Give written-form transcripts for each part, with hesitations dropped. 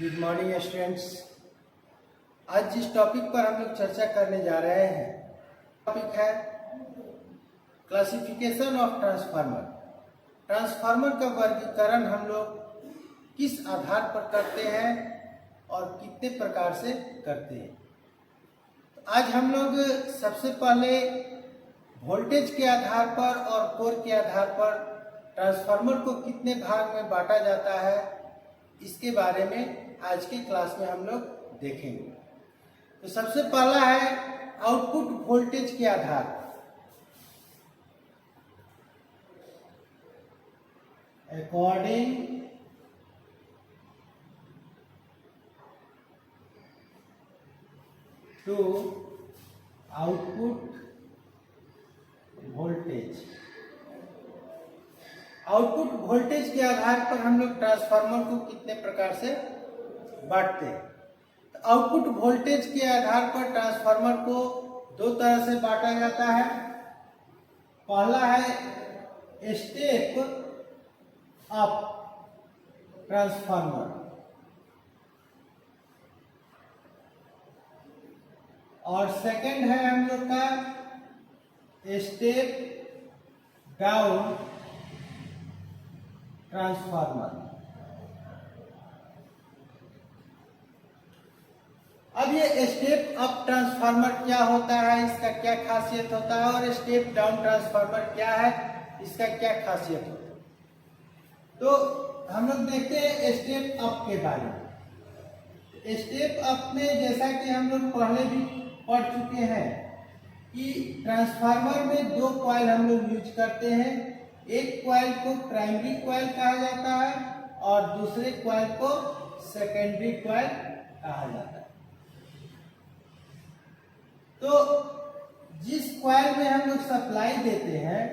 Good morning students. आज जिस topic पर हम लोग चर्चा करने जा रहे हैं टॉपिक है क्लासिफिकेशन ऑफ ट्रांसफार्मर। ट्रांसफार्मर का वर्गीकरण हम लोग किस आधार पर करते हैं और कितने प्रकार से करते हैं। तो आज हम लोग सबसे पहले वोल्टेज के आधार पर और कोर के आधार पर ट्रांसफार्मर को कितने भाग में बांटा जाता है इसके बारे में आज की क्लास में हम लोग देखेंगे। तो सबसे पहला है आउटपुट वोल्टेज के आधार पर। According to output voltage. Output voltage के आधार पर हम लोग ट्रांसफार्मर को कितने प्रकार से बांटते हैं। तो आउटपुट वोल्टेज के आधार पर ट्रांसफार्मर को दो तरह से बांटा जाता है। पहला है स्टेप अप ट्रांसफार्मर और सेकंड है हम लोग का स्टेप डाउन ट्रांसफार्मर। अब ये स्टेप अप ट्रांसफार्मर क्या होता है, इसका क्या खासियत होता है, और स्टेप डाउन ट्रांसफार्मर क्या है, इसका क्या खासियत होता है। तो हम लोग देखते हैं स्टेप अप के बारे में। स्टेप अप में जैसा कि हम लोग पहले भी पढ़ चुके हैं कि ट्रांसफार्मर में दो कॉइल हम लोग यूज करते हैं। एक कॉइल को प्राइमरी कॉइल कहा जाता है और दूसरे कॉइल को सेकेंडरी कॉइल कहा जाता है। तो जिस कॉइल में हम लोग सप्लाई देते हैं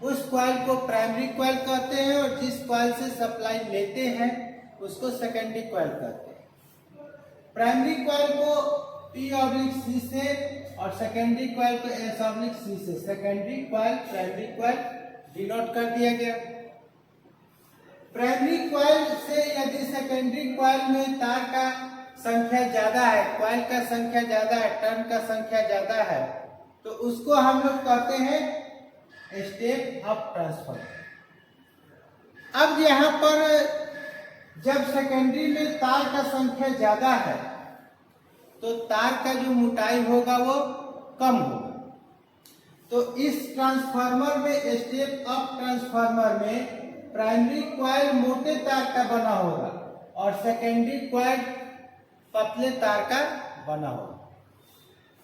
उस कॉइल को प्राइमरी कॉइल कहते हैं और जिस कॉइल से सप्लाई लेते हैं उसको सेकेंडरी कॉइल कहते हैं। प्राइमरी कॉइल को P/C से और सेकेंडरी कॉइल को S/C से, secondary coil primary coil denote कर दिया गया। प्राइमरी कॉइल से यदि सेकेंडरी कॉइल में तार का संख्या ज्यादा है, कॉइल का संख्या ज्यादा है, टर्न का संख्या ज्यादा है, तो उसको हम लोग कहते हैं स्टेप अप ट्रांसफार्मर। अब यहाँ पर जब सेकेंडरी में तार का संख्या ज्यादा है तो तार का जो मोटाई होगा वो कम होगा। तो इस ट्रांसफार्मर में, स्टेप अप ट्रांसफार्मर में प्राइमरी कॉइल मोटे तार का बना होगा और सेकेंडरी कॉइल पतले तार का बना होगा।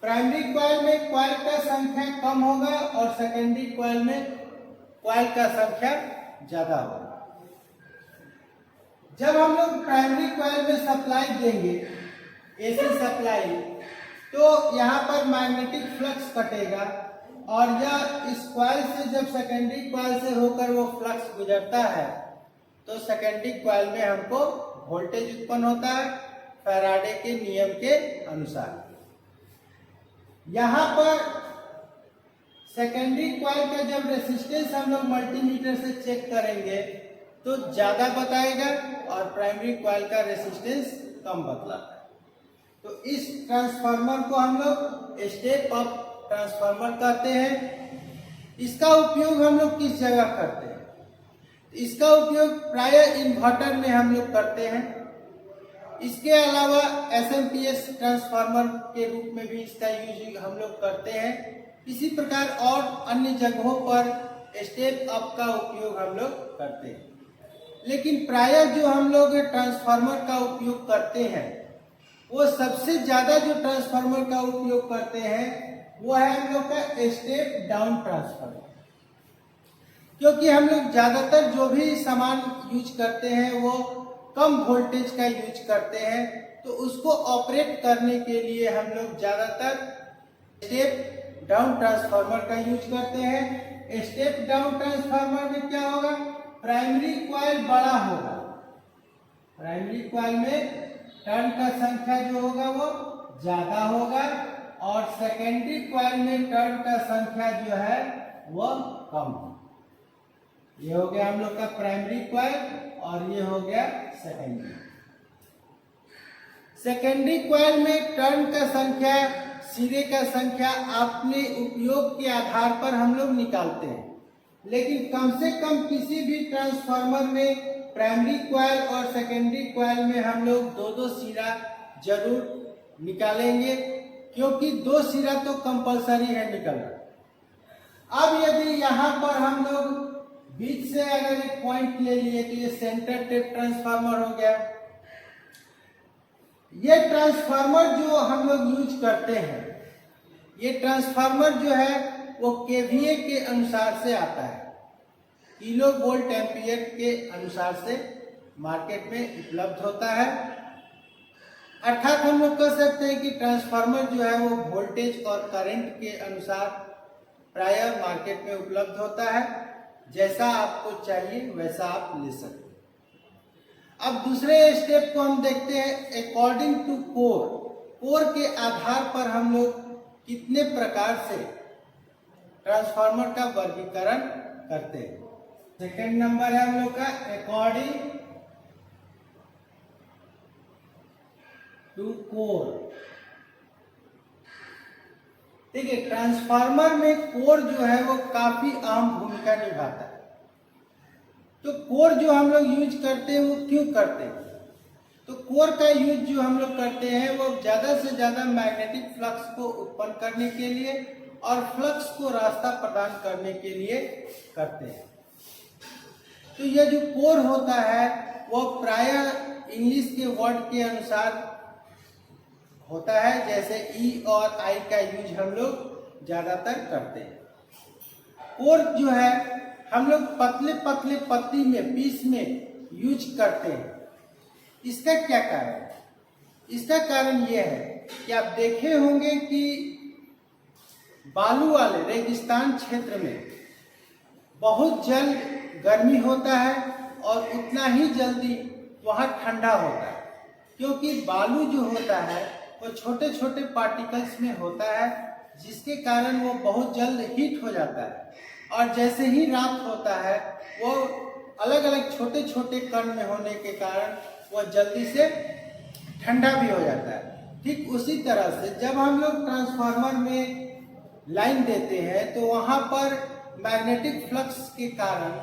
प्राइमरी कॉइल में कॉइल का संख्या कम होगा और सेकेंडरी कॉइल में कॉइल का संख्या ज्यादा होगा। जब हम लोग प्राइमरी कॉइल में सप्लाई देंगे एसी सप्लाई, तो यहाँ पर मैग्नेटिक फ्लक्स कटेगा और यह इस कॉइल से जब सेकेंडरी कॉइल से होकर वो फ्लक्स गुजरता है तो सेकेंडरी कॉइल में हमको वोल्टेज उत्पन्न होता है फैराडे के नियम के अनुसार। यहाँ पर सेकेंडरी कॉइल का जब रेसिस्टेंस हम लोग मल्टीमीटर से चेक करेंगे तो ज्यादा बताएगा और प्राइमरी कॉइल का रेसिस्टेंस कम बतलाता है। तो इस ट्रांसफार्मर को हम लोग स्टेप अप ट्रांसफार्मर कहते हैं। इसका उपयोग हम लोग किस जगह करते हैं? इसका उपयोग प्रायः इन्वर्टर में हम लोग करते हैं। इसके अलावा एसएमपीएस ट्रांसफार्मर के रूप में भी इसका यूज हम लोग करते हैं। इसी प्रकार और अन्य जगहों पर स्टेप अप का उपयोग हम लोग करते हैं। लेकिन प्रायः जो हम लोग ट्रांसफार्मर का उपयोग करते हैं वो सबसे ज्यादा जो ट्रांसफार्मर का उपयोग करते हैं वो है हम लोग का स्टेप डाउन ट्रांसफार्मर। क्योंकि हम लोग ज्यादातर जो भी सामान यूज करते हैं वो कम वोल्टेज का यूज करते हैं, तो उसको ऑपरेट करने के लिए हम लोग ज्यादातर स्टेप डाउन ट्रांसफार्मर का यूज करते हैं। स्टेप डाउन ट्रांसफार्मर में क्या होगा, प्राइमरी कॉइल बड़ा होगा, प्राइमरी कॉइल में टर्न का संख्या जो होगा वो ज्यादा होगा और सेकेंडरी कॉइल में टर्न का संख्या जो है वो कम होगा। ये हो गया हम लोग का प्राइमरी कॉइल और ये हो गया सेकेंडरी। सेकेंडरी कॉइल में टर्न का संख्या, सिरे का संख्या अपने उपयोग के आधार पर हम लोग निकालते हैं, लेकिन कम से कम किसी भी ट्रांसफार्मर में प्राइमरी कॉइल और सेकेंडरी कॉइल में हम लोग दो दो सिरा जरूर निकालेंगे, क्योंकि दो सिरा तो कंपलसरी है निकलना। अब यदि यहाँ पर हम लोग बीच से अगर एक पॉइंट ले लिए तो ये सेंटर टेप ट्रांसफार्मर हो गया। ये ट्रांसफार्मर जो हम लोग यूज करते हैं, ये ट्रांसफार्मर जो है वो केवीए के अनुसार से आता है, किलो वोल्ट एम्पियर के अनुसार से मार्केट में उपलब्ध होता है। अर्थात हम लोग कह सकते हैं कि ट्रांसफार्मर जो है वो वोल्टेज और करंट के अनुसार प्रायः मार्केट में उपलब्ध होता है। जैसा आपको चाहिए वैसा आप ले सकते हैं। अब दूसरे स्टेप को हम देखते हैं अकॉर्डिंग टू कोर। कोर के आधार पर हम लोग कितने प्रकार से ट्रांसफार्मर का वर्गीकरण करते हैं। सेकंड नंबर है हम लोग का अकॉर्डिंग टू कोर। देखिए, ट्रांसफार्मर में कोर जो है वो काफी अहम भूमिका निभाता है। तो कोर जो हम लोग यूज करते हैं वो क्यों करते हैं? तो कोर का यूज जो हम लोग करते हैं वो ज्यादा से ज्यादा मैग्नेटिक फ्लक्स को उत्पन्न करने के लिए और फ्लक्स को रास्ता प्रदान करने के लिए करते हैं। तो यह जो कोर होता है वो प्रायः इंग्लिश के वर्ड के अनुसार होता है, जैसे ई और आई का यूज हम लोग ज्यादातर करते हैं। कोर जो है हम लोग पतले पतले पत्ती में पीस में यूज करते हैं। इसका क्या कारण है? इसका कारण यह है कि आप देखे होंगे कि बालू वाले रेगिस्तान क्षेत्र में बहुत जल्द गर्मी होता है और उतना ही जल्दी वहाँ ठंडा होता है, क्योंकि बालू जो होता है वो छोटे छोटे पार्टिकल्स में होता है, जिसके कारण वो बहुत जल्द हीट हो जाता है और जैसे ही रात होता है वो अलग अलग छोटे छोटे कण में होने के कारण वो जल्दी से ठंडा भी हो जाता है। ठीक उसी तरह से जब हम लोग ट्रांसफार्मर में लाइन देते हैं तो वहाँ पर मैग्नेटिक फ्लक्स के कारण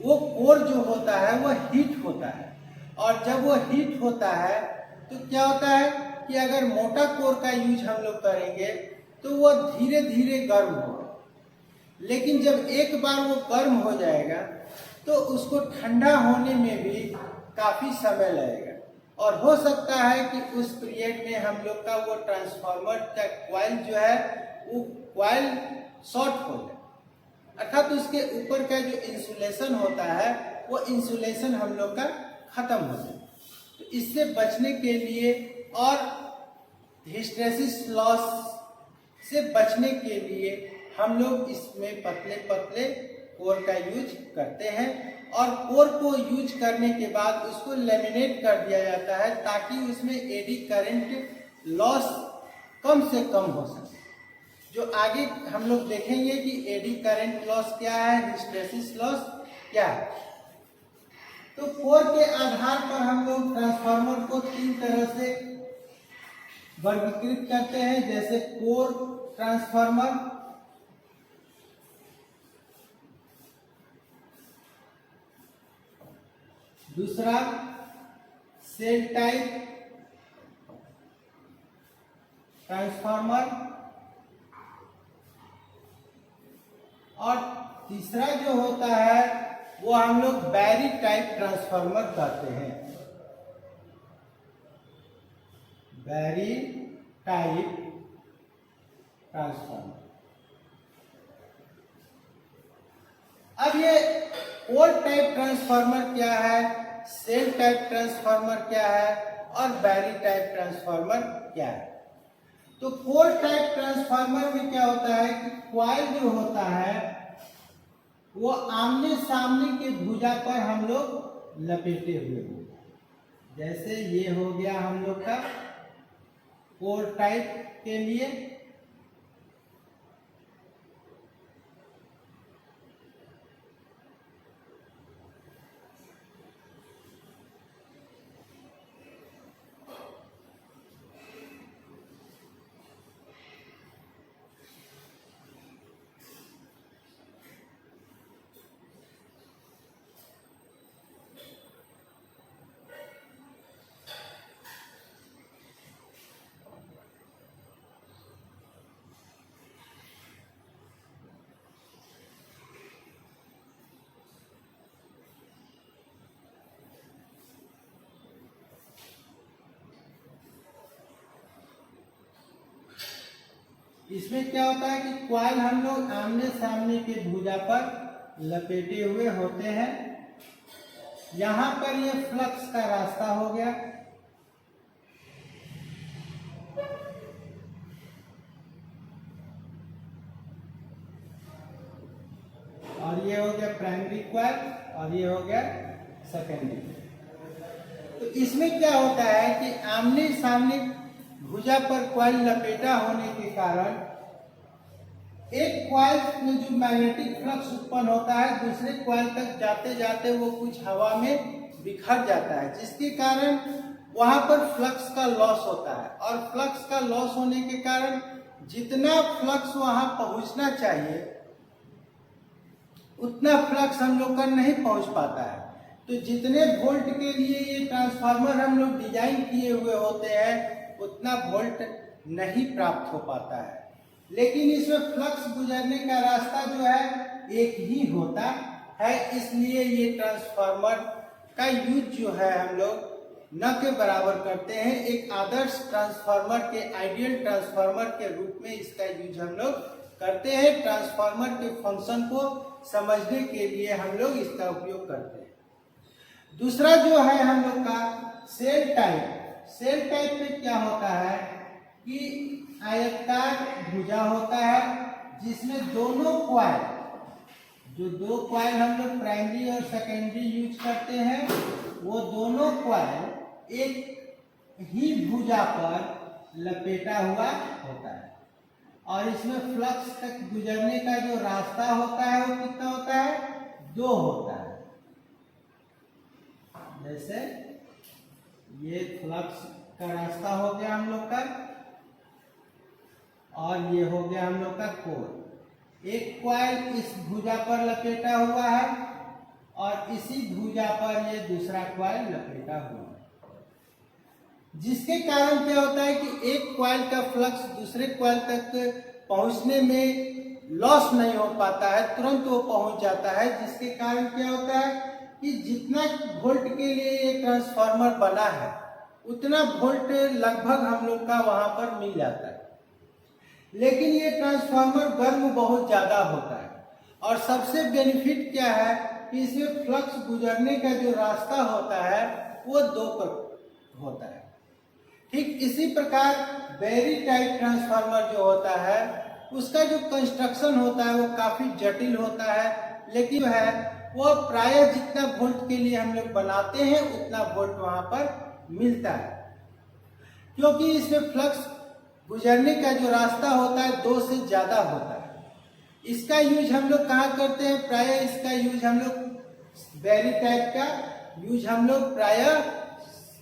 वो कोर जो होता है वो हीट होता है, और जब वो हीट होता है तो क्या होता है कि अगर मोटा कोर का यूज हम लोग करेंगे तो वो धीरे धीरे गर्म होगा, लेकिन जब एक बार वो गर्म हो जाएगा तो उसको ठंडा होने में भी काफी समय लगेगा और हो सकता है कि उस पीरियड में हम लोग का वो ट्रांसफार्मर का कॉइल जो है वो कॉइल शॉर्ट हो जाए, अर्थात उसके ऊपर का जो इंसुलेशन होता है वो इंसुलेशन हम लोग का खत्म हो जाए। तो इससे बचने के लिए और हिस्टेरेसिस लॉस से बचने के लिए हम लोग इसमें पतले पतले कोर का यूज करते हैं और कोर को यूज करने के बाद उसको लेमिनेट कर दिया जाता है ताकि उसमें एडी करंट लॉस कम से कम हो सके। जो आगे हम लोग देखेंगे कि एडी करंट लॉस क्या है, हिस्टेरेसिस लॉस क्या है। तो कोर के आधार पर हम लोग ट्रांसफार्मर को तीन तरह से वर्गीकृत करते हैं, जैसे कोर ट्रांसफार्मर, दूसरा सेल टाइप ट्रांसफार्मर और तीसरा जो होता है वो हम लोग बैरी टाइप ट्रांसफार्मर कहते हैं। बैरी टाइप ट्रांसफार्मर। अब ये कोर टाइप ट्रांसफार्मर क्या है, सेल टाइप ट्रांसफार्मर क्या है और बैरी टाइप ट्रांसफार्मर क्या है। तो कोर टाइप ट्रांसफार्मर में क्या होता है कि कॉइल जो होता है वो आमने सामने के भुजा पर हम लोग लपेटे हुए हैं, जैसे ये हो गया हम लोग का कोर टाइप के लिए। इसमें क्या होता है कि क्वाइल हम लोग आमने सामने के भुजा पर लपेटे हुए होते हैं। यहां पर ये फ्लक्स का रास्ता हो गया, और ये हो गया प्राइमरी क्वाइल, और ये हो गया सेकेंडरी। तो इसमें क्या होता है कि आमने सामने भुजा पर क्वाइल लपेटा होने के कारण एक क्वाइल में जो मैग्नेटिक फ्लक्स उत्पन्न होता है दूसरे क्वाइल तक जाते जाते वो कुछ हवा में बिखर जाता है, जिसके कारण वहां पर फ्लक्स का लॉस होता है। और फ्लक्स का लॉस होने के कारण जितना फ्लक्स वहां पहुंचना चाहिए उतना फ्लक्स हम लोग का नहीं पहुंच पाता है। तो जितने वोल्ट के लिए ये ट्रांसफार्मर हम लोग डिजाइन किए हुए होते हैं उतना वोल्ट नहीं प्राप्त हो पाता है। लेकिन इसमें फ्लक्स गुजरने का रास्ता जो है एक ही होता है, इसलिए ये ट्रांसफार्मर का यूज जो है हम लोग न के बराबर करते हैं। एक आदर्श ट्रांसफार्मर के आइडियल ट्रांसफार्मर के रूप में इसका यूज हम लोग करते हैं। ट्रांसफार्मर के फंक्शन को समझने के लिए हम लोग इसका उपयोग करते हैं। दूसरा जो है हम लोग का सेल टाइप। सेल टाइप में क्या होता है कि आयताकार भुजा होता है जिसमें दोनों क्वाइल, जो दो क्वाइल हम लोग प्राइमरी और सेकेंडरी यूज करते हैं, वो दोनों क्वाइल एक ही भुजा पर लपेटा हुआ होता है। और इसमें फ्लक्स तक गुजरने का जो रास्ता होता है वो कितना होता है? 2 होता है। जैसे ये फ्लक्स का रास्ता हो गया हम लोग का, और ये हो गया हम लोग का कोर। एक क्वाइल इस भुजा पर लपेटा हुआ है और इसी भुजा पर ये दूसरा क्वाइल लपेटा हुआ है, जिसके कारण क्या होता है कि एक क्वाइल का फ्लक्स दूसरे क्वाइल तक पहुंचने में लॉस नहीं हो पाता है, तुरंत वो पहुंच जाता है। जिसके कारण क्या होता है कि जितना वोल्ट के लिए ये ट्रांसफार्मर बना है उतना वोल्ट लगभग हम लोग का वहां पर मिल जाता है। लेकिन ये ट्रांसफार्मर गर्म बहुत ज्यादा होता है, और सबसे बेनिफिट क्या है कि इसमें फ्लक्स गुजरने का जो रास्ता होता है वो 2 पर होता है। ठीक इसी प्रकार बैरी टाइप ट्रांसफार्मर जो होता है उसका जो कंस्ट्रक्शन होता है वो काफी जटिल होता है, लेकिन है वो प्राय जितना वोल्ट के लिए हम लोग बनाते हैं उतना वोल्ट वहां पर मिलता है, क्योंकि इसमें फ्लक्स गुजरने का जो रास्ता होता है 2 से ज्यादा होता है। इसका यूज हम लोग कहाँ करते हैं? प्राय इसका यूज हम लोग बैरी टाइप का यूज हम लोग प्राय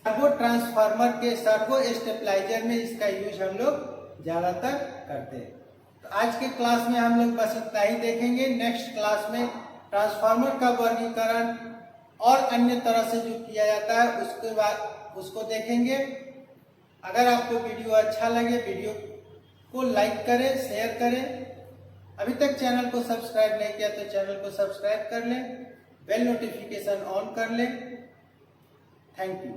सर्वो ट्रांसफार्मर के सर्वो स्टेबलाइजर में इसका यूज हम लोग ज्यादातर करते हैं। तो आज के क्लास में हम लोग बस इतना ही देखेंगे। नेक्स्ट क्लास में ट्रांसफार्मर का वर्गीकरण और अन्य तरह से जो किया जाता है उसके बाद उसको देखेंगे। अगर आपको वीडियो अच्छा लगे वीडियो को लाइक करें, शेयर करें। अभी तक चैनल को सब्सक्राइब नहीं किया तो चैनल को सब्सक्राइब कर लें, बेल नोटिफिकेशन ऑन कर लें। Thank you.